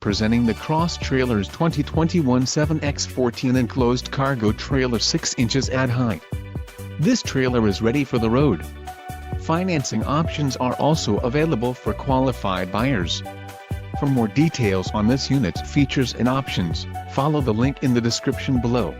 Presenting the Cross Trailers 2021 7x14 enclosed cargo trailer 6 inches at height. This trailer is ready for the road. Financing options are also available for qualified buyers. For more details on this unit's features and options, follow the link in the description below.